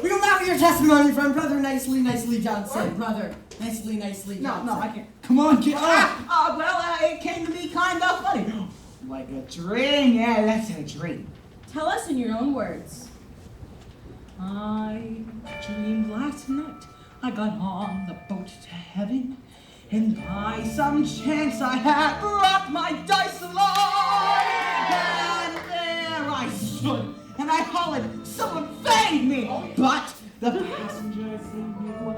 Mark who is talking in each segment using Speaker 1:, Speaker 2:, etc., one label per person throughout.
Speaker 1: We allow your testimony from Brother Nicely Johnson. Brother Nicely Johnson.
Speaker 2: No, I can't. Come on, get up. It came to me kind of funny. Like a dream. Yeah, that's a dream.
Speaker 3: Tell us in your own words.
Speaker 2: I dreamed last night I got on the boat to heaven, and by some chance I had brought my dice along, and there I stood, and I hollered, someone fade me, but the passengers knew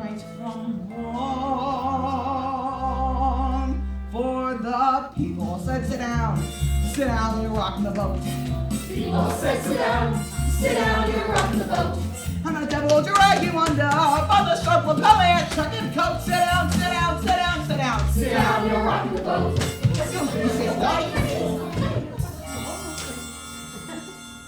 Speaker 2: right from wrong, for the people said, sit down, you're rocking the boat.
Speaker 4: People said, sit down, you're rocking the boat.
Speaker 2: And the devil will drag you under by the sharp lapel and chuck and coat. Sit down.
Speaker 4: Sit down, you're rocking the boat.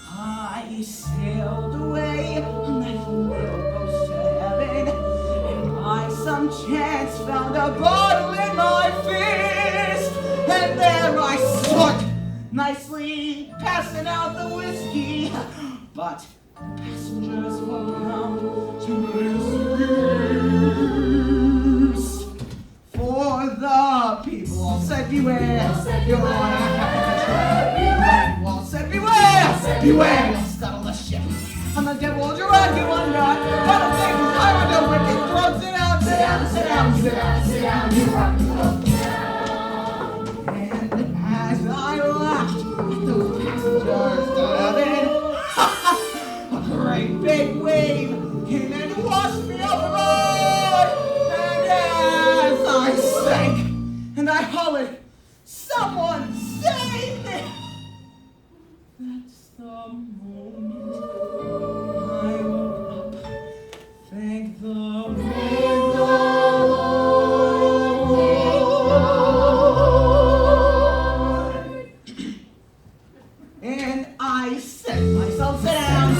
Speaker 2: I sailed away on that little boat to heaven, and by some chance found a bottle in my fist, and there I stood, nicely passing out the whiskey, but passengers were bound to misuse. For the people all said beware, you're on a happy trail. People all said beware, you'll scuttle the ship. And the devil will drag you under, but the things higher the wicked throat. Sit down, you rock the boat. And as I laughed at those passengers stood a great big wave came and washed me overboard, and as I sank and I hollered, someone save me! That's the moment I woke up. Thank the Lord. And I said to myself, sit down.